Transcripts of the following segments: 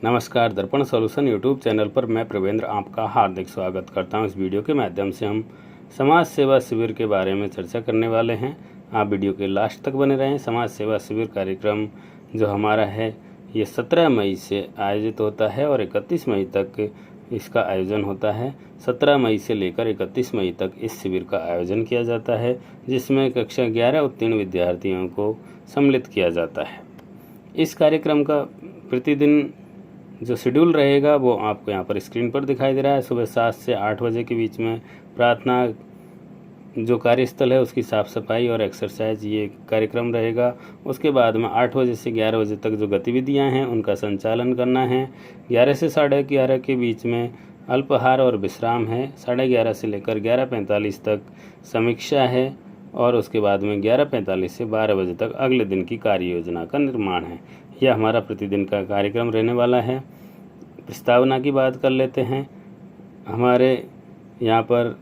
नमस्कार, दर्पण solution YouTube channel पर मैं प्रवेंद्र आपका हार्दिक स्वागत करता हूं। इस वीडियो के माध्यम से हम समाज सेवा शिविर के बारे में चर्चा करने वाले हैं। आप वीडियो के लास्ट तक बने रहें। समाज सेवा शिविर कार्यक्रम जो हमारा है ये 17 मई से आयोजित होता है और 31 मई तक इसका आयोजन होता है। 17 मई से लेकर 31 मई तक इस शिविर का आयोजन किया जाता है, जिसमें कक्षा 11 उत्तीर्ण विद्यार्थियों को सम्मिलित किया जाता है। इस कार्यक्रम का प्रतिदिन जो शेड्यूल रहेगा वो आपको यहाँ पर स्क्रीन पर दिखाई दे रहा है। सुबह 7 से 8 बजे के बीच में प्रार्थना, जो कार्यस्थल है उसकी साफ़ सफाई और एक्सरसाइज ये कार्यक्रम रहेगा। उसके बाद में 8 बजे से 11 बजे तक जो गतिविधियाँ हैं उनका संचालन करना है। 11 से 11:30 के बीच में अल्पाहार और विश्राम है। 11:30 से लेकर 11:45 तक समीक्षा है और उसके बाद में 11:45 से 12 बजे तक अगले दिन की कार्य योजना का निर्माण है। यह हमारा प्रतिदिन का कार्यक्रम रहने वाला है। प्रस्तावना की बात कर लेते हैं। हमारे यहाँ पर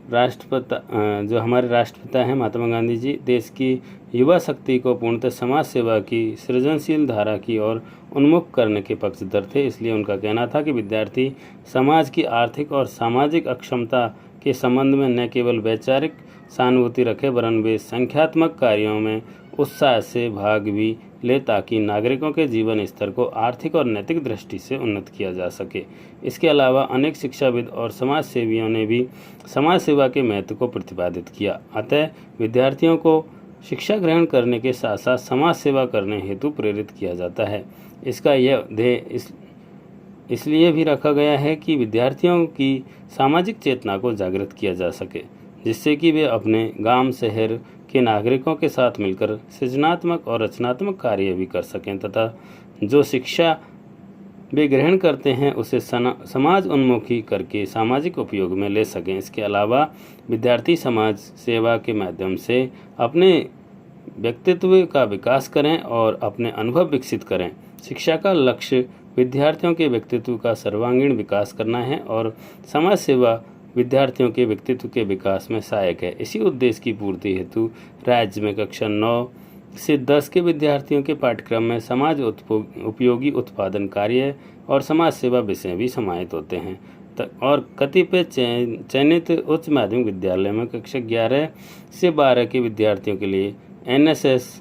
जो हमारे राष्ट्रपिता हैं महात्मा गांधी जी, देश की युवा शक्ति को पूर्णतः समाज सेवा की सृजनशील धारा की ओर उन्मुख करने के पक्षधर थे। इसलिए उनका कहना था कि विद्यार्थी समाज की आर्थिक और सामाजिक अक्षमता के संबंध में न केवल वैचारिक सहानुभूति रखे वरन वे संख्यात्मक कार्यों में उत्साह से भाग भी ले, ताकि नागरिकों के जीवन स्तर को आर्थिक और नैतिक दृष्टि से उन्नत किया जा सके। इसके अलावा अनेक शिक्षाविद और समाज सेवियों ने भी समाज सेवा के महत्व को प्रतिपादित किया। अतः विद्यार्थियों को शिक्षा ग्रहण करने के साथ साथ समाज सेवा करने हेतु प्रेरित किया जाता है। इसका यह ध्येय इसलिए भी रखा गया है कि विद्यार्थियों की सामाजिक चेतना को जागृत किया जा सके, जिससे कि वे अपने गांव शहर के नागरिकों के साथ मिलकर सृजनात्मक और रचनात्मक कार्य भी कर सकें तथा जो शिक्षा वे ग्रहण करते हैं उसे समाज उन्मुखी करके सामाजिक उपयोग में ले सकें। इसके अलावा विद्यार्थी समाज सेवा के माध्यम से अपने व्यक्तित्व का विकास करें और अपने अनुभव विकसित करें। शिक्षा का लक्ष्य विद्यार्थियों के व्यक्तित्व का सर्वांगीण विकास करना है और समाज सेवा विद्यार्थियों के व्यक्तित्व के विकास में सहायक है। इसी उद्देश्य की पूर्ति हेतु राज्य में कक्षा 9 से 10 के विद्यार्थियों के पाठ्यक्रम में समाज उपयोगी उत्पादन कार्य और समाज सेवा विषय भी समाहित होते हैं और कतिपय चयनित उच्च माध्यमिक विद्यालय में कक्षा 11 से 12 के विद्यार्थियों के लिए NSS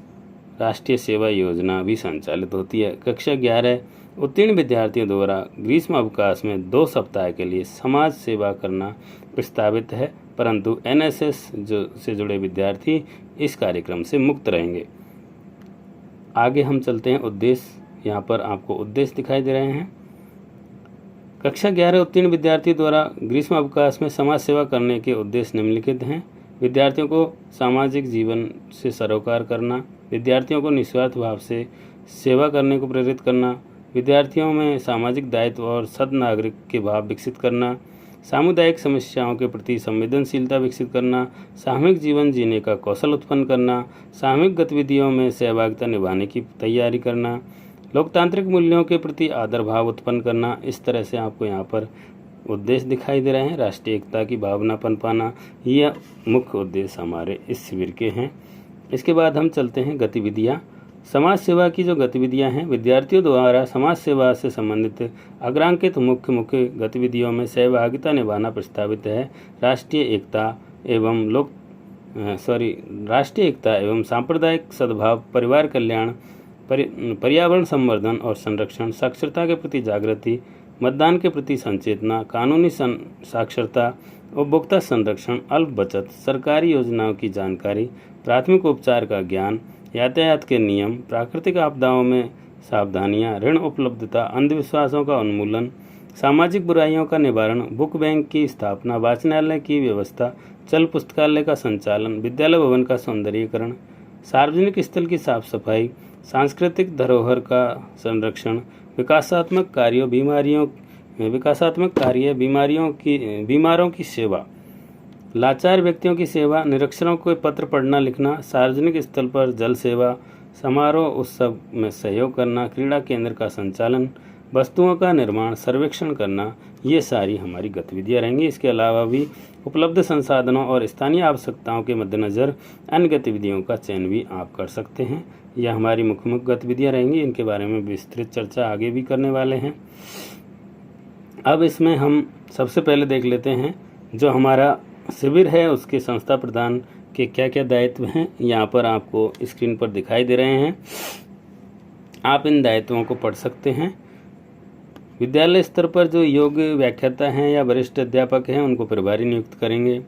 राष्ट्रीय सेवा योजना भी संचालित होती है। कक्षा 11 उत्तीर्ण विद्यार्थियों द्वारा ग्रीष्म अवकाश में 2 सप्ताह के लिए समाज सेवा करना प्रस्तावित है, परंतु NSS से जुड़े विद्यार्थी इस कार्यक्रम से मुक्त रहेंगे। आगे हम चलते हैं उद्देश्य। यहाँ पर आपको उद्देश्य दिखाई दे रहे हैं। कक्षा 11 उत्तीर्ण विद्यार्थी द्वारा ग्रीष्म अवकाश में समाज सेवा करने के उद्देश्य निम्नलिखित हैं। विद्यार्थियों को सामाजिक जीवन से सरोकार करना, विद्यार्थियों को निस्वार्थ भाव से सेवा करने को प्रेरित करना, विद्यार्थियों में सामाजिक दायित्व और सद्नागरिक के भाव विकसित करना, सामुदायिक समस्याओं के प्रति संवेदनशीलता विकसित करना, सामूहिक जीवन जीने का कौशल उत्पन्न करना, सामूहिक गतिविधियों में सहभागिता निभाने की तैयारी करना, लोकतांत्रिक मूल्यों के प्रति आदर भाव उत्पन्न करना। इस तरह से आपको यहाँ पर उद्देश्य दिखाई दे रहे हैं। राष्ट्रीय एकता की भावना पनपाना, यह मुख्य उद्देश्य हमारे इस शिविर के हैं। इसके बाद हम चलते हैं गतिविधियाँ। समाज सेवा की जो गतिविधियां हैं, विद्यार्थियों द्वारा समाज सेवा से संबंधित अग्रांकित मुख्य गतिविधियों में सहभागिता निभाना प्रस्तावित है। राष्ट्रीय एकता एवं सांप्रदायिक सद्भाव, परिवार कल्याण, पर्यावरण संवर्धन और संरक्षण, साक्षरता के प्रति जागृति, मतदान के प्रति संचेतना, कानूनी साक्षरता, उपभोक्ता संरक्षण, अल्प बचत, सरकारी योजनाओं की जानकारी, प्राथमिक उपचार का ज्ञान, यातायात के नियम, प्राकृतिक आपदाओं में सावधानियां, ऋण उपलब्धता, अंधविश्वासों का उन्मूलन, सामाजिक बुराइयों का निवारण, बुक बैंक की स्थापना, वाचनालय की व्यवस्था, चल पुस्तकालय का संचालन, विद्यालय भवन का सौंदर्यीकरण, सार्वजनिक स्थल की साफ सफाई, सांस्कृतिक धरोहर का संरक्षण, विकासात्मक बीमारों की सेवा, लाचार व्यक्तियों की सेवा, निरक्षरों को पत्र पढ़ना लिखना, सार्वजनिक स्थल पर जल सेवा, समारोह उत्सव में सहयोग करना, क्रीड़ा केंद्र का संचालन, वस्तुओं का निर्माण सर्वेक्षण करना, ये सारी हमारी गतिविधियाँ रहेंगी। इसके अलावा भी उपलब्ध संसाधनों और स्थानीय आवश्यकताओं के मद्देनज़र अन्य गतिविधियों का चयन भी आप कर सकते हैं। यह हमारी मुख्य गतिविधियाँ रहेंगी। इनके बारे में विस्तृत चर्चा आगे भी करने वाले हैं। अब इसमें हम सबसे पहले देख लेते हैं जो हमारा शिविर है उसके संस्था प्रधान के क्या क्या दायित्व हैं। यहाँ पर आपको स्क्रीन पर दिखाई दे रहे हैं। आप इन दायित्वों को पढ़ सकते हैं। विद्यालय स्तर पर जो योग्य व्याख्याता हैं या वरिष्ठ अध्यापक हैं उनको प्रभारी नियुक्त करेंगे।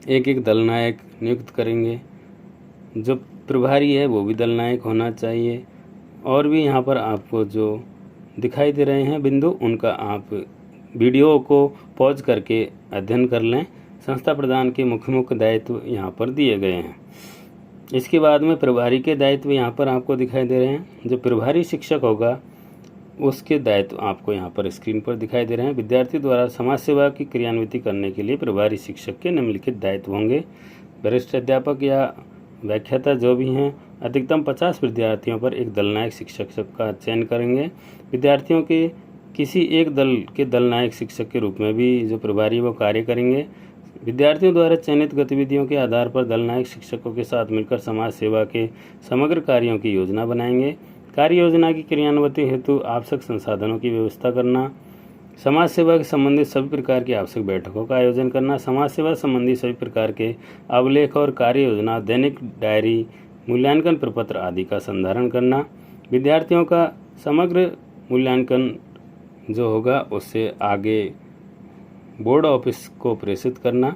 एक दल नायक नियुक्त करेंगे। जो प्रभारी है वो भी दल नायक होना चाहिए। और भी यहाँ पर आपको जो दिखाई दे रहे हैं बिंदु, उनका आप वीडियो को पॉज करके अध्ययन कर लें। संस्था प्रधान के मुख्य दायित्व यहाँ पर दिए गए हैं। इसके बाद में प्रभारी के दायित्व यहाँ पर आपको दिखाई दे रहे हैं। जो प्रभारी शिक्षक होगा उसके दायित्व आपको यहाँ पर स्क्रीन पर दिखाई दे रहे हैं। विद्यार्थी द्वारा समाज सेवा की क्रियान्विति करने के लिए प्रभारी शिक्षक के निम्नलिखित दायित्व होंगे। वरिष्ठ अध्यापक या व्याख्याता जो भी हैं अधिकतम 50 विद्यार्थियों पर एक दलनायक शिक्षक का चयन करेंगे। विद्यार्थियों के किसी एक दल के दलनायक शिक्षक के रूप में भी जो प्रभारी वो कार्य करेंगे। विद्यार्थियों द्वारा चयनित गतिविधियों के आधार पर दलनायक शिक्षकों के साथ मिलकर समाज सेवा के समग्र कार्यों की योजना बनाएंगे। कार्य योजना की क्रियान्विति हेतु आवश्यक संसाधनों की व्यवस्था करना, समाज सेवा के संबंधित सभी प्रकार की आवश्यक बैठकों का आयोजन करना, समाज सेवा संबंधी सभी प्रकार के अभिलेख और कार्य योजना, दैनिक डायरी, मूल्यांकन प्रपत्र आदि का संधारण करना, विद्यार्थियों का समग्र मूल्यांकन जो होगा उससे आगे बोर्ड ऑफिस को प्रेषित करना।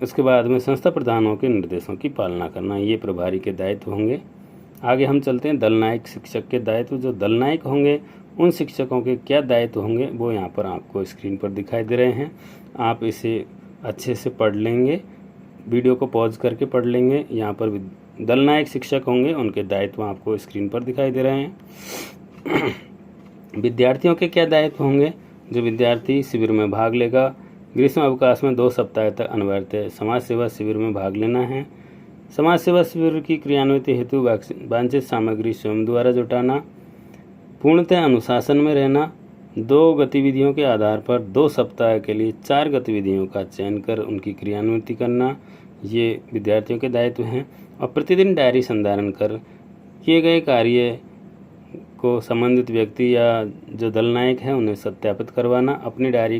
उसके बाद में संस्था प्रधानों के निर्देशों की पालना करना, ये प्रभारी के दायित्व होंगे। आगे हम चलते हैं दलनायक शिक्षक के दायित्व। जो दलनायक होंगे उन शिक्षकों के क्या दायित्व होंगे वो यहाँ पर आपको स्क्रीन पर दिखाई दे रहे हैं। आप इसे अच्छे से पढ़ लेंगे, वीडियो को पॉज करके पढ़ लेंगे। यहाँ पर दलनायक शिक्षक होंगे, उनके दायित्व आपको स्क्रीन पर दिखाई दे रहे हैं। विद्यार्थियों के क्या दायित्व होंगे। जो विद्यार्थी शिविर में भाग लेगा, ग्रीष्म अवकाश में 2 सप्ताह तक अनिवार्य समाज सेवा शिविर में भाग लेना है। समाज सेवा शिविर की क्रियान्विति हेतु वांछित सामग्री स्वयं द्वारा जुटाना, पूर्णतः अनुशासन में रहना, 2 गतिविधियों के आधार पर 2 सप्ताह के लिए 4 गतिविधियों का चयन कर उनकी क्रियान्विति करना, ये विद्यार्थियों के दायित्व हैं। और प्रतिदिन डायरी संधारण कर किए गए कार्य को संबंधित व्यक्ति या जो दलनायक हैं उन्हें सत्यापित करवाना, अपनी डायरी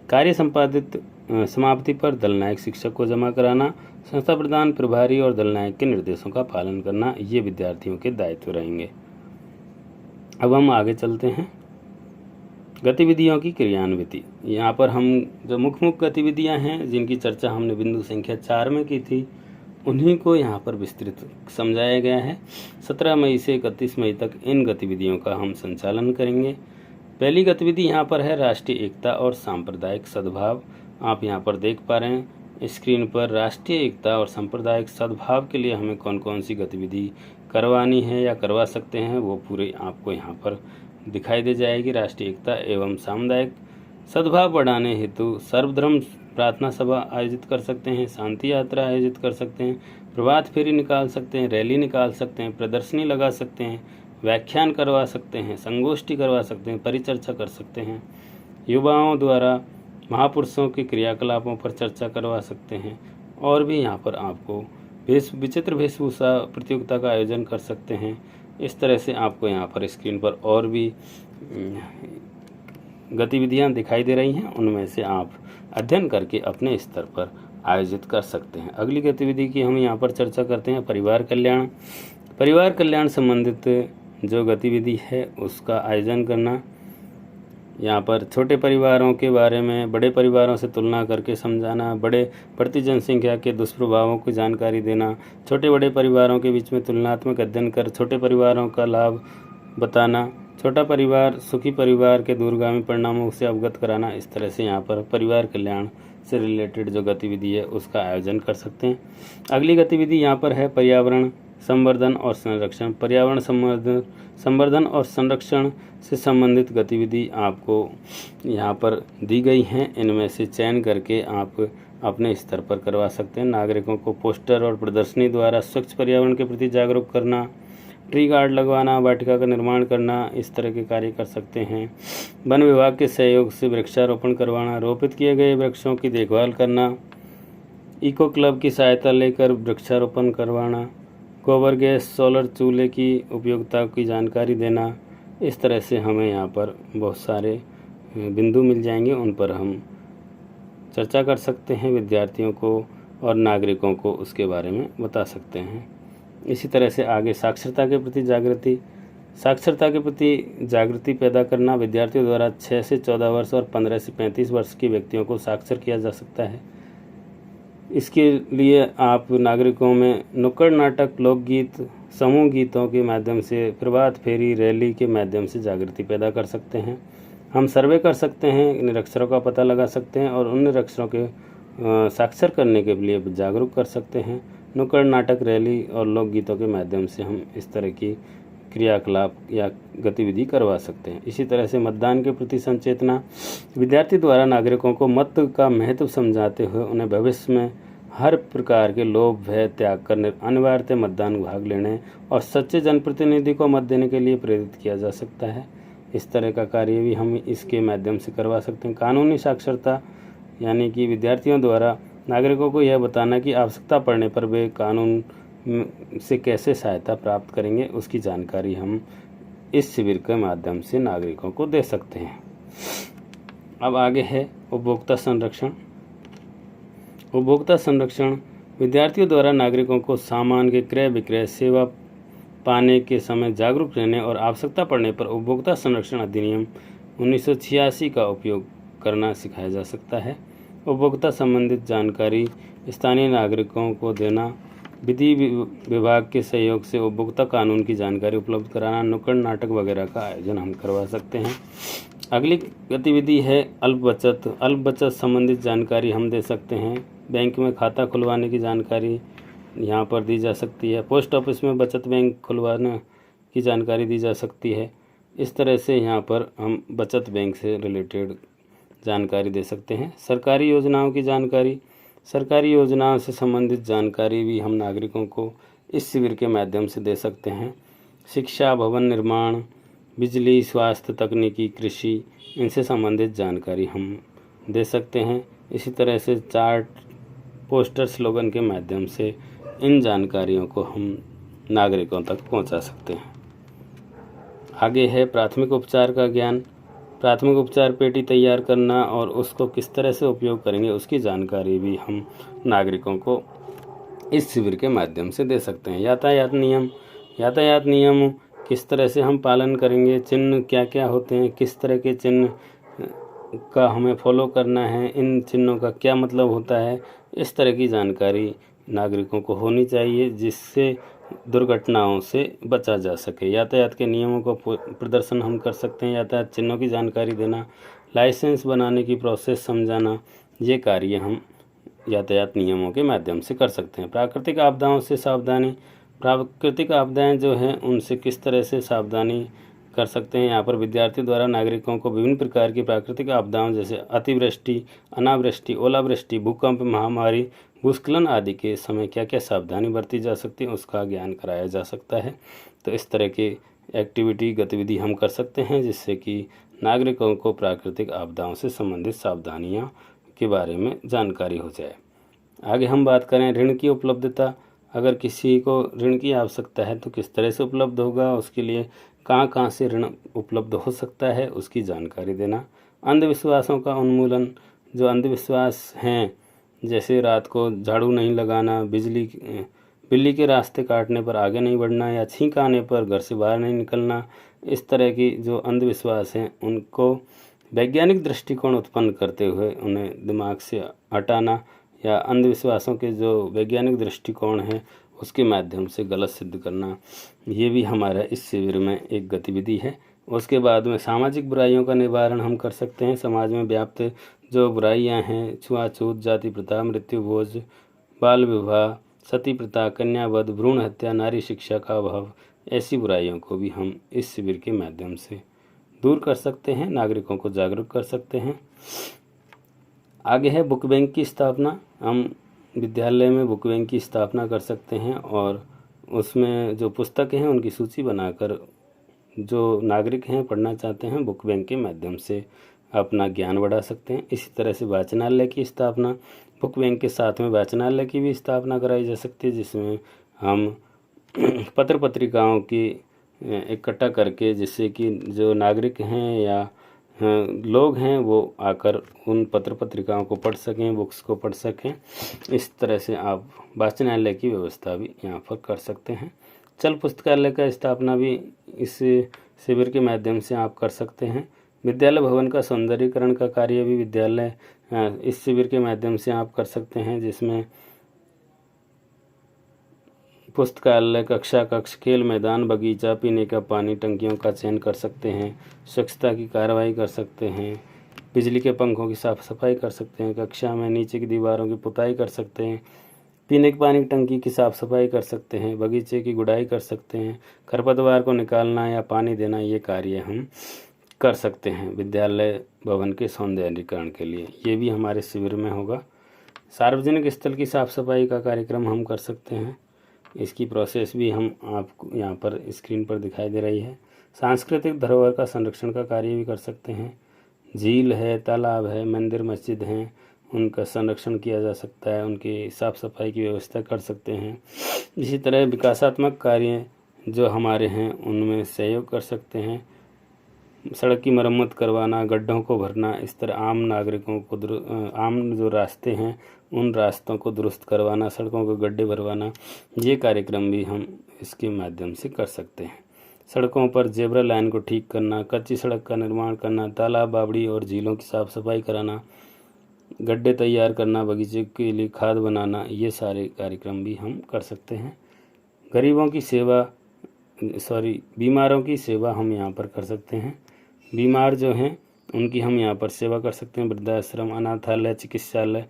कार्य संपादित समाप्ति पर दलनायक शिक्षक को जमा कराना, संस्था प्रधान, प्रभारी और दलनायक के निर्देशों का पालन करना, ये विद्यार्थियों के दायित्व रहेंगे। अब हम आगे चलते हैं गतिविधियों की क्रियान्विति। यहाँ पर हम जो मुख्य गतिविधियाँ हैं जिनकी चर्चा हमने बिंदु संख्या 4 में की थी उन्हीं को यहाँ पर विस्तृत समझाया गया है। 17 मई से 31 मई तक इन गतिविधियों का हम संचालन करेंगे। पहली गतिविधि यहाँ पर है राष्ट्रीय एकता और सांप्रदायिक सद्भाव। आप यहाँ पर देख पा रहे हैं स्क्रीन पर राष्ट्रीय एकता और सांप्रदायिक सद्भाव के लिए हमें कौन कौन सी गतिविधि करवानी है या करवा सकते हैं वो पूरे आपको यहाँ पर दिखाई दे जाएगी। राष्ट्रीय एकता एवं सामुदायिक सद्भाव बढ़ाने हेतु सर्वधर्म प्रार्थना सभा आयोजित कर सकते हैं, शांति यात्रा आयोजित कर सकते हैं, प्रभात फेरी निकाल सकते हैं, रैली निकाल सकते हैं, प्रदर्शनी लगा सकते हैं, व्याख्यान करवा सकते हैं, संगोष्ठी करवा सकते हैं, परिचर्चा कर सकते हैं, युवाओं द्वारा महापुरुषों के क्रियाकलापों पर चर्चा करवा सकते हैं। और भी यहाँ पर आपको विचित्र वेशभूषा प्रतियोगिता का आयोजन कर सकते हैं। इस तरह से आपको यहाँ पर स्क्रीन पर और भी गतिविधियाँ दिखाई दे रही हैं, उनमें से आप अध्ययन करके अपने स्तर पर आयोजित कर सकते हैं। अगली गतिविधि की हम यहाँ पर चर्चा करते हैं परिवार कल्याण। परिवार कल्याण संबंधित जो गतिविधि है उसका आयोजन करना। यहाँ पर छोटे परिवारों के बारे में बड़े परिवारों से तुलना करके समझाना, बढ़ती जनसंख्या के दुष्प्रभावों की जानकारी देना, छोटे बड़े परिवारों के बीच में तुलनात्मक अध्ययन कर छोटे परिवारों का लाभ बताना, छोटा परिवार सुखी परिवार के दूरगामी परिणामों से अवगत कराना। इस तरह से यहाँ पर परिवार कल्याण से रिलेटेड जो गतिविधि है उसका आयोजन कर सकते हैं। अगली गतिविधि यहाँ पर है पर्यावरण संवर्धन और संरक्षण। पर्यावरण संवर्धन और संरक्षण से संबंधित गतिविधि आपको यहाँ पर दी गई हैं। इनमें से चयन करके आप अपने स्तर पर करवा सकते हैं। नागरिकों को पोस्टर और प्रदर्शनी द्वारा स्वच्छ पर्यावरण के प्रति जागरूक करना, ट्री गार्ड लगवाना, वाटिका का निर्माण करना, इस तरह के कार्य कर सकते हैं। वन विभाग के सहयोग से वृक्षारोपण करवाना, रोपित किए गए वृक्षों की देखभाल करना, इको क्लब की सहायता लेकर वृक्षारोपण करवाना, गोबर गैस सोलर चूल्हे की उपयोगिता की जानकारी देना। इस तरह से हमें यहाँ पर बहुत सारे बिंदु मिल जाएंगे, उन पर हम चर्चा कर सकते हैं, विद्यार्थियों को और नागरिकों को उसके बारे में बता सकते हैं। इसी तरह से आगे साक्षरता के प्रति जागृति, साक्षरता के प्रति जागृति पैदा करना, विद्यार्थियों द्वारा 6 से 14 वर्ष और 15 से 35 वर्ष के व्यक्तियों को साक्षर किया जा सकता है। इसके लिए आप नागरिकों में नुक्कड़ नाटक, लोकगीत, समूह गीतों के माध्यम से, प्रभात फेरी, रैली के माध्यम से जागृति पैदा कर सकते हैं। हम सर्वे कर सकते हैं, निरक्षरों का पता लगा सकते हैं और उन निरक्षरों के साक्षर करने के लिए जागरूक कर सकते हैं। नुक्कड़ नाटक, रैली और लोकगीतों के माध्यम से हम इस तरह की क्रियाकलाप या गतिविधि करवा सकते हैं। इसी तरह से मतदान के प्रति संचेतना, विद्यार्थी द्वारा नागरिकों को मत का महत्व समझाते हुए उन्हें भविष्य में हर प्रकार के लोभ, भय त्याग कर अनिवार्यतः मतदान भाग लेने और सच्चे जनप्रतिनिधि को मत देने के लिए प्रेरित किया जा सकता है। इस तरह का कार्य भी हम इसके माध्यम से करवा सकते हैं। कानूनी साक्षरता, यानी कि विद्यार्थियों द्वारा नागरिकों को यह बताना कि आवश्यकता पड़ने पर वे कानून से कैसे सहायता प्राप्त करेंगे, उसकी जानकारी हम इस शिविर के माध्यम से नागरिकों को दे सकते हैं। अब आगे है उपभोक्ता संरक्षण। उपभोक्ता संरक्षण विद्यार्थियों द्वारा नागरिकों को सामान के क्रय विक्रय, सेवा पाने के समय जागरूक रहने और आवश्यकता पड़ने पर उपभोक्ता संरक्षण अधिनियम 1986 का उपयोग करना सिखाया जा सकता है। उपभोक्ता संबंधित जानकारी स्थानीय नागरिकों को देना, विधि विभाग के सहयोग से उपभोक्ता कानून की जानकारी उपलब्ध कराना, नुक्कड़ नाटक वगैरह का आयोजन हम करवा सकते हैं। अगली गतिविधि है अल्प बचत। अल्प बचत संबंधित जानकारी हम दे सकते हैं। बैंक में खाता खुलवाने की जानकारी यहाँ पर दी जा सकती है। पोस्ट ऑफिस में बचत बैंक खुलवाने की जानकारी दी जा सकती है। इस तरह से यहाँ पर हम बचत बैंक से रिलेटेड जानकारी दे सकते हैं। सरकारी योजनाओं की जानकारी, सरकारी योजनाओं से संबंधित जानकारी भी हम नागरिकों को इस शिविर के माध्यम से दे सकते हैं। शिक्षा, भवन निर्माण, बिजली, स्वास्थ्य, तकनीकी, कृषि, इनसे संबंधित जानकारी हम दे सकते हैं। इसी तरह से चार्ट, पोस्टर, स्लोगन के माध्यम से इन जानकारियों को हम नागरिकों तक पहुंचा सकते हैं। आगे है प्राथमिक उपचार का ज्ञान। प्राथमिक उपचार पेटी तैयार करना और उसको किस तरह से उपयोग करेंगे उसकी जानकारी भी हम नागरिकों को इस शिविर के माध्यम से दे सकते हैं। यातायात नियम, यातायात नियम किस तरह से हम पालन करेंगे, चिन्ह क्या क्या होते हैं, किस तरह के चिन्ह का हमें फॉलो करना है, इन चिन्हों का क्या मतलब होता है, इस तरह की जानकारी नागरिकों को होनी चाहिए, जिससे दुर्घटनाओं से बचा जा सके। यातायात के नियमों को प्रदर्शन हम कर सकते हैं। यातायात चिन्हों की जानकारी देना, लाइसेंस बनाने की प्रोसेस समझाना, ये कार्य हम यातायात नियमों के माध्यम से कर सकते हैं। प्राकृतिक आपदाओं से सावधानी, प्राकृतिक आपदाएं जो हैं उनसे किस तरह से सावधानी कर सकते हैं। यहाँ पर विद्यार्थियों द्वारा नागरिकों को विभिन्न प्रकार की प्राकृतिक आपदाओं जैसे अतिवृष्टि, अनावृष्टि, ओलावृष्टि, भूकंप, महामारी, भूस्खलन आदि के समय क्या क्या सावधानी बरती जा सकती है उसका ज्ञान कराया जा सकता है। तो इस तरह के एक्टिविटी, गतिविधि हम कर सकते हैं जिससे कि नागरिकों को प्राकृतिक आपदाओं से संबंधित सावधानियां के बारे में जानकारी हो जाए। आगे हम बात करें ऋण की उपलब्धता। अगर किसी को ऋण की आवश्यकता है तो किस तरह से उपलब्ध होगा, उसके लिए कहाँ से ऋण उपलब्ध हो सकता है उसकी जानकारी देना। अंधविश्वासों का उन्मूलन, जो अंधविश्वास हैं जैसे रात को झाड़ू नहीं लगाना, बिल्ली के रास्ते काटने पर आगे नहीं बढ़ना या छींक आने पर घर से बाहर नहीं निकलना, इस तरह की जो अंधविश्वास हैं उनको वैज्ञानिक दृष्टिकोण उत्पन्न करते हुए उन्हें दिमाग से हटाना या अंधविश्वासों के जो वैज्ञानिक दृष्टिकोण है उसके माध्यम से गलत सिद्ध करना, ये भी हमारा इस शिविर में एक गतिविधि है। उसके बाद में सामाजिक बुराइयों का निवारण हम कर सकते हैं। समाज में व्याप्त जो बुराइयां हैं, छुआछूत, जाति प्रथा, मृत्यु भोज, बाल विवाह, सती प्रथा, कन्यावध, भ्रूण हत्या, नारी शिक्षा का अभाव, ऐसी बुराइयों को भी हम इस शिविर के माध्यम से दूर कर सकते हैं, नागरिकों को जागरूक कर सकते हैं। आगे है बुक बैंक की स्थापना। हम विद्यालय में बुक बैंक की स्थापना कर सकते हैं और उसमें जो पुस्तकें हैं उनकी सूची बनाकर जो नागरिक हैं पढ़ना चाहते हैं बुक बैंक के माध्यम से अपना ज्ञान बढ़ा सकते हैं। इसी तरह से वाचनालय की स्थापना, बुक बैंक के साथ में वाचनालय की भी स्थापना कराई जा सकती है, जिसमें हम पत्र पत्रिकाओं की इकट्ठा करके, जिससे कि जो नागरिक हैं या लोग हैं वो आकर उन पत्र पत्रिकाओं को पढ़ सकें, बुक्स को पढ़ सकें। इस तरह से आप वाचनालय की व्यवस्था भी यहाँ पर कर सकते हैं। चल पुस्तकालय का स्थापना भी इस शिविर के माध्यम से आप कर सकते हैं। विद्यालय भवन का सौंदर्यीकरण का कार्य भी विद्यालय इस शिविर के माध्यम से आप कर सकते हैं, जिसमें पुस्तकालय, कक्षा कक्ष, खेल मैदान, बगीचा, पीने का पानी, टंकियों का चयन कर सकते हैं, स्वच्छता की कार्रवाई कर सकते हैं, बिजली के पंखों की साफ सफाई कर सकते हैं, कक्षा में नीचे की दीवारों की पुताई कर सकते हैं, पीने के पानी की टंकी की साफ सफाई कर सकते हैं, बगीचे की गुड़ाई कर सकते हैं, खरपतवार को निकालना या पानी देना, ये कार्य हम कर सकते हैं विद्यालय भवन के सौंदर्यीकरण के लिए। ये भी हमारे शिविर में होगा। सार्वजनिक स्थल की साफ सफाई का कार्यक्रम हम कर सकते हैं। इसकी प्रोसेस भी हम आपको यहाँ पर स्क्रीन पर दिखाई दे रही है। सांस्कृतिक धरोहर का संरक्षण का कार्य भी कर सकते हैं। झील है, तालाब है, मंदिर मस्जिद हैं, उनका संरक्षण किया जा सकता है, उनकी साफ़ सफाई की व्यवस्था कर सकते हैं। इसी तरह विकासात्मक कार्य जो हमारे हैं उनमें सहयोग कर सकते हैं। सड़क की मरम्मत करवाना, गड्ढों को भरना, इस तरह आम नागरिकों को आम जो रास्ते हैं उन रास्तों को दुरुस्त करवाना, सड़कों को गड्ढे भरवाना, ये कार्यक्रम भी हम इसके माध्यम से कर सकते हैं। सड़कों पर जेब्रा लाइन को ठीक करना, कच्ची सड़क का निर्माण करना, तालाब, बावड़ी और झीलों की साफ़ सफाई कराना, गड्ढे तैयार करना, बगीचे के लिए खाद बनाना, ये सारे कार्यक्रम भी हम कर सकते हैं। गरीबों की सेवा बीमारों की सेवा हम यहाँ पर कर सकते हैं। बीमार जो हैं उनकी हम यहाँ पर सेवा कर सकते हैं। वृद्धाश्रम, अनाथालय, चिकित्सालय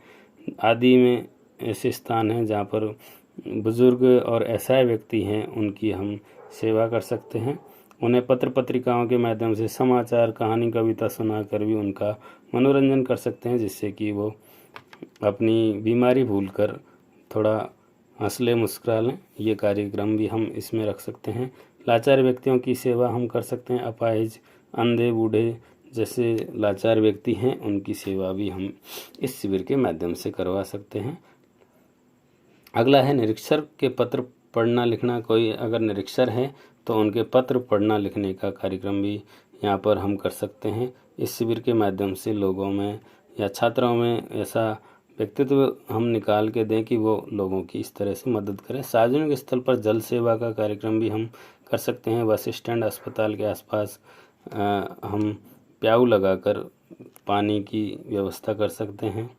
आदि में ऐसे स्थान हैं जहाँ पर बुज़ुर्ग और असहाय व्यक्ति हैं, उनकी हम सेवा कर सकते हैं। उन्हें पत्र पत्रिकाओं के माध्यम से समाचार, कहानी, कविता सुनाकर भी उनका मनोरंजन कर सकते हैं, जिससे कि वो अपनी बीमारी भूलकर थोड़ा हंस ले, मुस्कुरा लें। ये कार्यक्रम भी हम इसमें रख सकते हैं। लाचार व्यक्तियों की सेवा हम कर सकते हैं। अपाहिज, अंधे, बूढ़े जैसे लाचार व्यक्ति हैं उनकी सेवा भी हम इस शिविर के माध्यम से करवा सकते हैं। अगला है निरीक्षर के पत्र पढ़ना लिखना। कोई अगर निरीक्षर हैं तो उनके पत्र पढ़ना लिखने का कार्यक्रम भी यहाँ पर हम कर सकते हैं। इस शिविर के माध्यम से लोगों में या छात्रों में ऐसा व्यक्तित्व हम निकाल के दें कि वो लोगों की इस तरह से मदद करें। सार्वजनिक स्थल पर जल सेवा का कार्यक्रम भी हम कर सकते हैं। बस स्टैंड, अस्पताल के आसपास हम प्याऊ लगाकर पानी की व्यवस्था कर सकते हैं।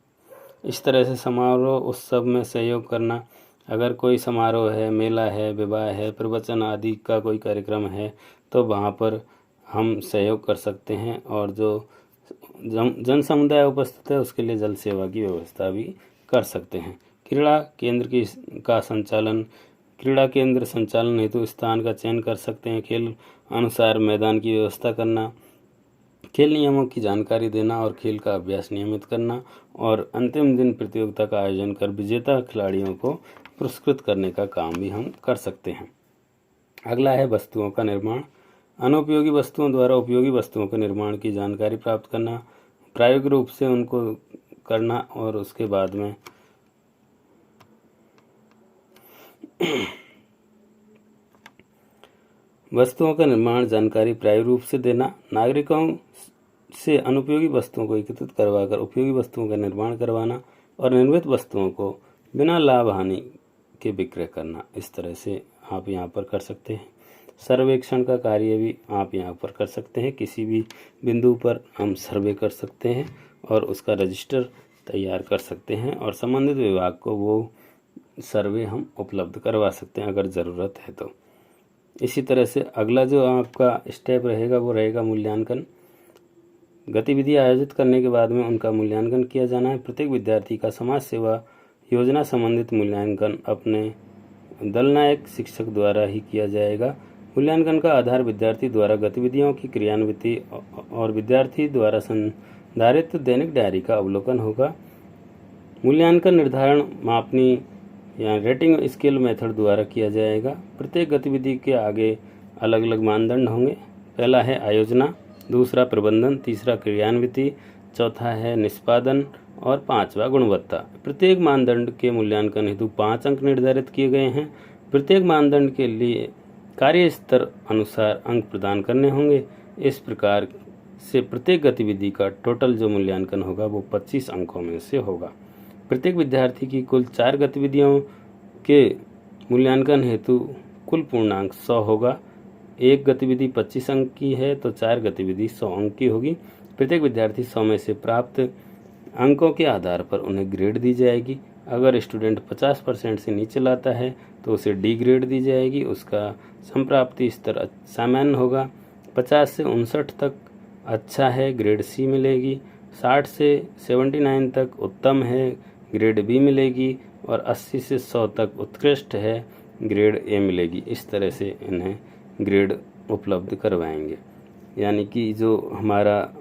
इस तरह से समारोह उत्सव में सहयोग करना। अगर कोई समारोह है, मेला है, विवाह है, प्रवचन आदि का कोई कार्यक्रम है तो वहाँ पर हम सहयोग कर सकते हैं, और जो जन समुदाय उपस्थित है उसके लिए जल सेवा की व्यवस्था भी कर सकते हैं। क्रीड़ा केंद्र का संचालन, क्रीड़ा केंद्र संचालन हेतु स्थान का चयन कर सकते हैं। खेल अनुसार मैदान की व्यवस्था करना, खेल नियमों की जानकारी देना और खेल का अभ्यास नियमित करना, और अंतिम दिन प्रतियोगिता का आयोजन कर विजेता खिलाड़ियों को पुरस्कृत करने का काम भी हम कर सकते हैं। अगला है वस्तुओं का निर्माण। अनुपयोगी वस्तुओं द्वारा उपयोगी वस्तुओं के निर्माण की जानकारी प्राप्त करना, प्रायोगिक रूप से उनको करना, और उसके बाद में वस्तुओं का निर्माण जानकारी प्रायोगिक रूप से देना, नागरिकों से अनुपयोगी वस्तुओं को एकत्रित करवाकर उपयोगी वस्तुओं का निर्माण करवाना, और निर्मित वस्तुओं को बिना लाभ हानि के विक्रय करना। इस तरह से आप यहाँ पर कर सकते हैं। सर्वेक्षण का कार्य भी आप यहाँ पर कर सकते हैं। किसी भी बिंदु पर हम सर्वे कर सकते हैं और उसका रजिस्टर तैयार कर सकते हैं, और संबंधित विभाग को वो सर्वे हम उपलब्ध करवा सकते हैं अगर ज़रूरत है तो। इसी तरह से अगला जो आपका स्टेप रहेगा वो रहेगा मूल्यांकन। गतिविधि आयोजित करने के बाद में उनका मूल्यांकन किया जाना है। प्रत्येक विद्यार्थी का समाज सेवा योजना संबंधित मूल्यांकन अपने दलनायक शिक्षक द्वारा ही किया जाएगा। मूल्यांकन का आधार विद्यार्थी द्वारा गतिविधियों की क्रियान्विति और विद्यार्थी द्वारा संधारित दैनिक डायरी का अवलोकन होगा। मूल्यांकन निर्धारण मापनी या रेटिंग स्केल मेथड द्वारा किया जाएगा। प्रत्येक गतिविधि के आगे अलग अलग मानदंड होंगे। पहला है आयोजना, दूसरा प्रबंधन, तीसरा क्रियान्विति, चौथा है निष्पादन और पांचवा गुणवत्ता। प्रत्येक मानदंड के मूल्यांकन हेतु 5 अंक निर्धारित किए गए हैं। प्रत्येक मानदंड के लिए कार्य स्तर अनुसार अंक प्रदान करने होंगे। इस प्रकार से प्रत्येक गतिविधि का टोटल जो मूल्यांकन होगा वो 25 अंकों में से होगा। प्रत्येक विद्यार्थी की कुल 4 गतिविधियों के मूल्यांकन हेतु कुल पूर्णांक 100 होगा। एक गतिविधि 25 अंक की है तो 4 गतिविधि 100 अंक की होगी। प्रत्येक विद्यार्थी 100 में से प्राप्त अंकों के आधार पर उन्हें ग्रेड दी जाएगी। अगर स्टूडेंट 50% से नीचे लाता है तो उसे डी ग्रेड दी जाएगी। उसका संप्राप्ति स्तर सामान्य होगा। 50 से 59 तक अच्छा है, ग्रेड सी मिलेगी। 60 से 79 तक उत्तम है, ग्रेड बी मिलेगी। और 80 से 100 तक उत्कृष्ट है, ग्रेड ए मिलेगी। इस तरह से इन्हें ग्रेड उपलब्ध करवाएंगे। यानी कि जो हमारा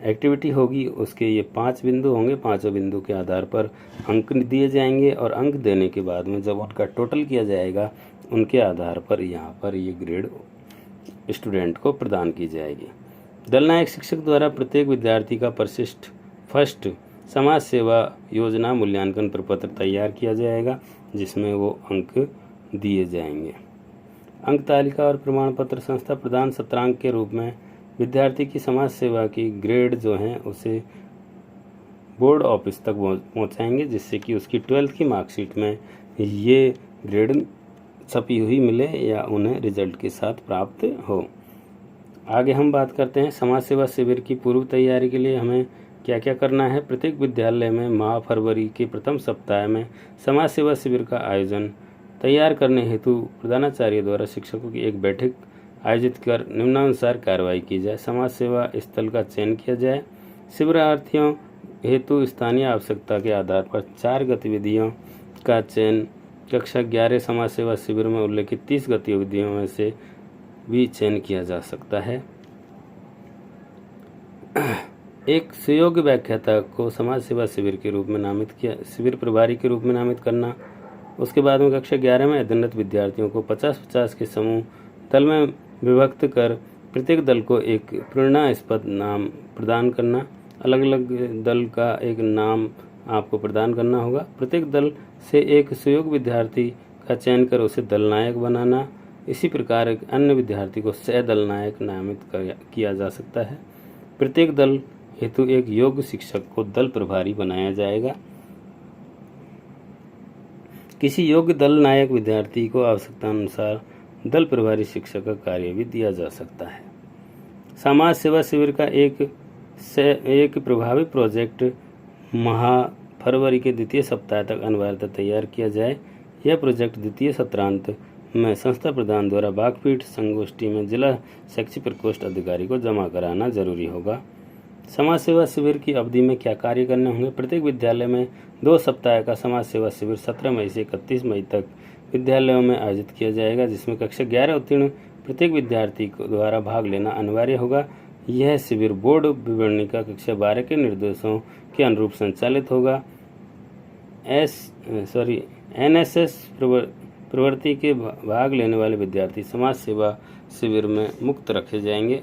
एक्टिविटी होगी उसके ये 5 बिंदु होंगे। 5 बिंदु के आधार पर अंक दिए जाएंगे और अंक देने के बाद में जब उनका टोटल किया जाएगा उनके आधार पर यहाँ पर ये ग्रेड स्टूडेंट को प्रदान की जाएगी। दलनायक शिक्षक द्वारा प्रत्येक विद्यार्थी का परिशिष्ट फर्स्ट समाज सेवा योजना मूल्यांकन प्रपत्र तैयार किया जाएगा जिसमें वो अंक दिए जाएंगे। अंक तालिका और प्रमाण पत्र संस्था प्रदान सत्रांक के रूप में विद्यार्थी की समाज सेवा की ग्रेड जो हैं उसे बोर्ड ऑफिस तक पहुंचाएंगे जिससे कि उसकी 12th की मार्कशीट में ये ग्रेड छपी हुई मिले या उन्हें रिजल्ट के साथ प्राप्त हो। आगे हम बात करते हैं समाज सेवा शिविर की पूर्व तैयारी के लिए हमें क्या क्या करना है। प्रत्येक विद्यालय में माह फरवरी के प्रथम सप्ताह में समाज सेवा शिविर का आयोजन तैयार करने हेतु प्रधानाचार्य द्वारा शिक्षकों की एक बैठक आयोजित कर निम्नानुसार कार्रवाई की जाए। समाज सेवा स्थल का चयन किया जाए। शिविरार्थियों हेतु स्थानीय आवश्यकता के आधार पर 4 गतिविधियों का चयन कक्षा 11 समाज सेवा शिविर में उल्लेखित 30 गतिविधियों में से भी चयन किया जा सकता है। एक सुयोग्य व्याख्याता को समाज सेवा शिविर के रूप में नामित किया, शिविर प्रभारी के रूप में नामित करना। उसके बाद में कक्षा 11 में अध्ययनरत विद्यार्थियों को 50-50 के समूह दल में विभक्त कर प्रत्येक दल को एक प्रेरणास्पद नाम प्रदान करना। अलग अलग दल का एक नाम आपको प्रदान करना होगा। प्रत्येक दल से एक सुयोग्य विद्यार्थी का चयन कर उसे दल नायक बनाना। इसी प्रकार एक अन्य विद्यार्थी को सह दल नायक नामित किया जा सकता है। प्रत्येक दल हेतु एक योग्य शिक्षक को दल प्रभारी बनाया जाएगा। किसी योग्य दल नायक विद्यार्थी को आवश्यकता अनुसार दल प्रभारी शिक्षक का कार्य भी दिया जा सकता है। समाज सेवा शिविर का एक प्रभावी प्रोजेक्ट माह फरवरी के द्वितीय सप्ताह तक अनिवार्यतः तैयार किया जाए। यह प्रोजेक्ट द्वितीय सत्रांत में संस्था प्रधान द्वारा बागपीठ संगोष्ठी में जिला शैक्षिक प्रकोष्ठ अधिकारी को जमा कराना जरूरी होगा। समाज सेवा शिविर की अवधि में क्या कार्य करने होंगे। प्रत्येक विद्यालय में 2 सप्ताह का समाज सेवा शिविर 17 मई से 31 मई तक विद्यालयों में आयोजित किया जाएगा जिसमें कक्षा 11 उत्तीर्ण प्रत्येक विद्यार्थी को द्वारा भाग लेना अनिवार्य होगा। यह शिविर बोर्ड विवरणिका कक्षा 12 के निर्देशों के अनुरूप संचालित होगा। NSS प्रवृत्ति के भाग लेने वाले विद्यार्थी समाज सेवा शिविर में मुक्त रखे जाएंगे।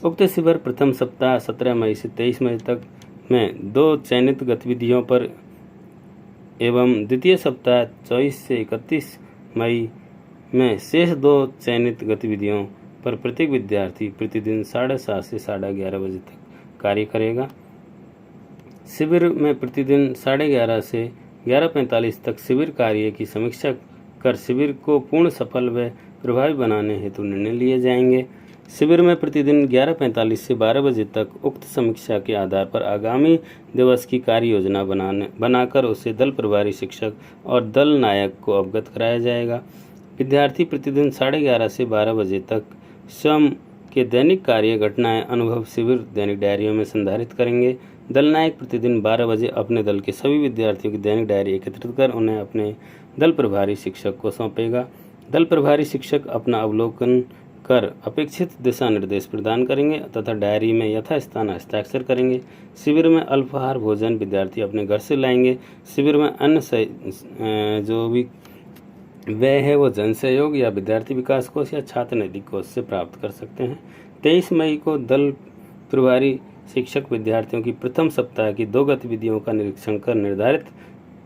उक्त शिविर प्रथम सप्ताह 17 मई से 23 मई तक में 2 चयनित गतिविधियों पर एवं द्वितीय सप्ताह 24 से 31 मई में शेष 2 चयनित गतिविधियों पर प्रत्येक विद्यार्थी प्रतिदिन 7:30 से 11:30 बजे तक कार्य करेगा। शिविर में प्रतिदिन 11:30 से 11:45 तक शिविर कार्य की समीक्षा कर शिविर को पूर्ण सफल व प्रभावी बनाने हेतु निर्णय लिए जाएंगे। शिविर में प्रतिदिन 11:45 से 12 बजे तक उक्त समीक्षा के आधार पर आगामी दिवस की कार्य योजना बनाकर उसे दल प्रभारी शिक्षक और दल नायक को अवगत कराया जाएगा। विद्यार्थी प्रतिदिन 11:30 से 12 बजे तक स्वयं के दैनिक कार्य घटनाएं अनुभव शिविर दैनिक डायरियों में संधारित करेंगे। दल नायक प्रतिदिन 12 बजे अपने दल के सभी विद्यार्थियों की दैनिक डायरी एकत्रित कर उन्हें अपने दल प्रभारी शिक्षक को सौंपेगा। दल प्रभारी शिक्षक अपना अवलोकन कर अपेक्षित दिशा निर्देश प्रदान करेंगे तथा डायरी में यथास्थान हस्ताक्षर करेंगे। शिविर में अल्पाहार भोजन विद्यार्थी अपने घर से लाएंगे। शिविर में अन्य जो भी वह है वो जन सहयोग या विद्यार्थी विकास कोष या छात्र निधि कोष से प्राप्त कर सकते हैं। 23 मई को दल प्रभारी शिक्षक विद्यार्थियों की प्रथम सप्ताह की 2 गतिविधियों का निरीक्षण कर निर्धारित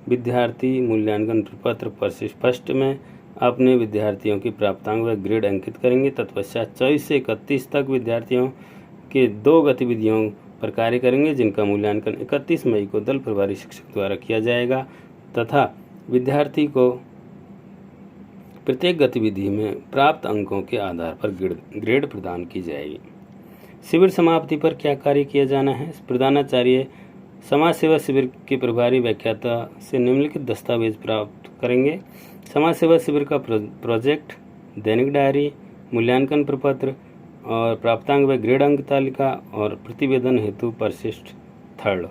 विद्यार्थी मूल्यांकन प्रपत्र परिशिष्ट में अपने विद्यार्थियों की प्राप्तांक व ग्रेड अंकित करेंगे। तत्पश्चात 24 से 31 तक विद्यार्थियों के 2 गतिविधियों पर कार्य करेंगे, जिनका मूल्यांकन 31 मई को दल प्रभारी शिक्षक द्वारा किया जाएगा तथा विद्यार्थी को प्रत्येक गतिविधि में प्राप्त अंकों के आधार पर ग्रेड प्रदान की जाएगी। शिविर समाप्ति पर क्या कार्य किया जाना है? प्रधानाचार्य समाज सेवा शिविर के प्रभारी व्याख्याता से निम्नलिखित दस्तावेज प्राप्त करेंगे। समाज सेवा शिविर का प्रोजेक्ट, दैनिक डायरी, मूल्यांकन प्रपत्र और प्राप्तांक व ग्रेड अंक तालिका और प्रतिवेदन हेतु परिशिष्ट थर्ड।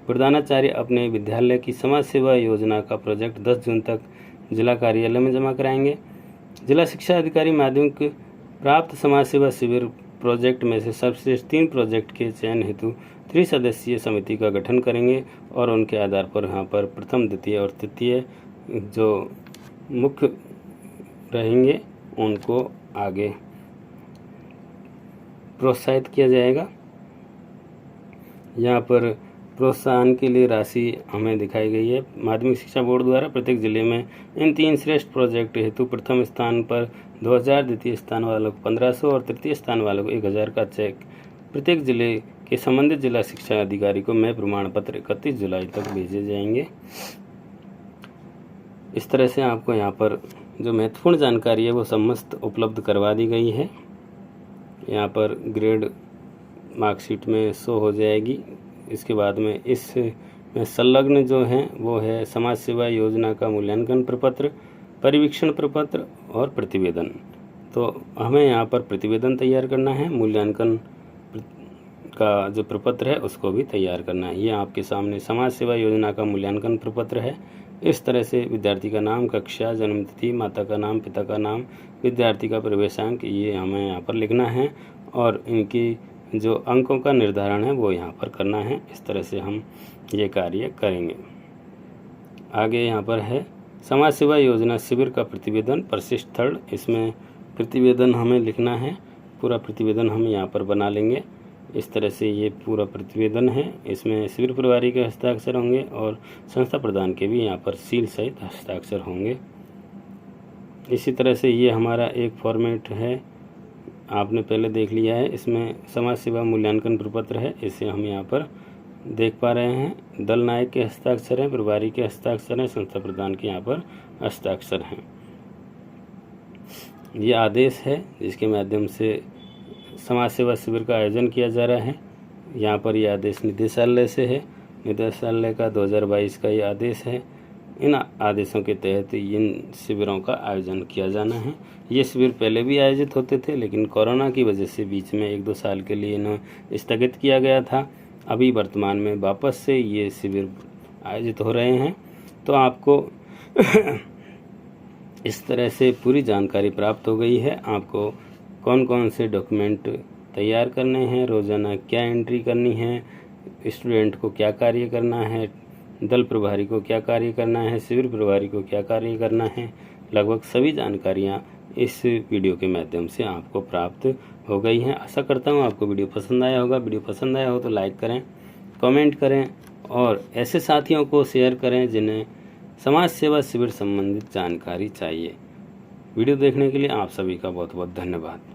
प्रधानाचार्य अपने विद्यालय की समाज सेवा योजना का प्रोजेक्ट 10 जून तक जिला कार्यालय में जमा कराएंगे। जिला शिक्षा अधिकारी माध्यमिक प्राप्त समाज सेवा शिविर प्रोजेक्ट में से सर्वश्रेष्ठ 3 प्रोजेक्ट के चयन हेतु 3 सदस्यीय समिति का गठन करेंगे और उनके आधार पर यहाँ पर प्रथम, द्वितीय और तृतीय जो मुख्य रहेंगे उनको आगे प्रोत्साहित किया जाएगा। यहाँ पर प्रोत्साहन के लिए राशि हमें दिखाई गई है। माध्यमिक शिक्षा बोर्ड द्वारा प्रत्येक जिले में इन 3 श्रेष्ठ प्रोजेक्ट हेतु प्रथम स्थान पर 2000, द्वितीय स्थान वालों को 1500 और तृतीय स्थान वालों को 1000 का चेक प्रत्येक जिले के संबंधित जिला शिक्षा अधिकारी को मय प्रमाण पत्र 31 जुलाई तक भेजे जाएंगे। इस तरह से आपको यहाँ पर जो महत्वपूर्ण जानकारी है वो समस्त उपलब्ध करवा दी गई है। यहाँ पर ग्रेड मार्कशीट में शो हो जाएगी। इसके बाद में इस संलग्न जो हैं वो है समाज सेवा योजना का मूल्यांकन प्रपत्र, परिवीक्षण प्रपत्र और प्रतिवेदन। तो हमें यहाँ पर प्रतिवेदन तैयार करना है, मूल्यांकन का जो प्रपत्र है उसको भी तैयार करना है। ये आपके सामने समाज सेवा योजना का मूल्यांकन प्रपत्र है। इस तरह से विद्यार्थी का नाम, कक्षा, जन्मतिथि, माता का नाम, पिता का नाम, विद्यार्थी का प्रवेशांक, ये हमें यहाँ पर लिखना है और इनकी जो अंकों का निर्धारण है वो यहाँ पर करना है। इस तरह से हम ये कार्य करेंगे। आगे यहाँ पर है समाज सेवा योजना शिविर का प्रतिवेदन परिशिष्ट थर्ड। इसमें प्रतिवेदन हमें लिखना है, पूरा प्रतिवेदन हम यहाँ पर बना लेंगे। इस तरह से ये पूरा प्रतिवेदन है। इसमें शिविर प्रभारी के हस्ताक्षर होंगे और संस्था प्रधान के भी यहाँ पर सील सहित हस्ताक्षर होंगे। इसी तरह से ये हमारा एक फॉर्मेट है, आपने पहले देख लिया है। इसमें समाज सेवा मूल्यांकन प्रपत्र है, इसे हम यहाँ पर देख पा रहे हैं। दल नायक के हस्ताक्षर हैं, प्रभारी के हस्ताक्षर हैं, संस्था प्रधान के यहाँ पर हस्ताक्षर हैं। ये आदेश है जिसके माध्यम से समाज सेवा शिविर का आयोजन किया जा रहा है। यहाँ पर यह आदेश निदेशालय से है, निदेशालय का 2022 का ये आदेश है। इन आदेशों के तहत इन शिविरों का आयोजन किया जाना है। ये शिविर पहले भी आयोजित होते थे, लेकिन कोरोना की वजह से बीच में 1-2 साल के लिए इन्हें स्थगित किया गया था। अभी वर्तमान में वापस से ये शिविर आयोजित हो रहे हैं। तो आपको इस तरह से पूरी जानकारी प्राप्त हो गई है। आपको कौन कौन से डॉक्यूमेंट तैयार करने हैं, रोज़ाना क्या एंट्री करनी है, स्टूडेंट को क्या कार्य करना है, दल प्रभारी को क्या कार्य करना है, शिविर प्रभारी को क्या कार्य करना है, लगभग सभी जानकारियाँ इस वीडियो के माध्यम से आपको प्राप्त हो गई हैं। आशा करता हूँ आपको वीडियो पसंद आया होगा। वीडियो पसंद आया हो तो लाइक करें, कमेंट करें और ऐसे साथियों को शेयर करें जिन्हें समाज सेवा शिविर संबंधित जानकारी चाहिए। वीडियो देखने के लिए आप सभी का बहुत बहुत धन्यवाद।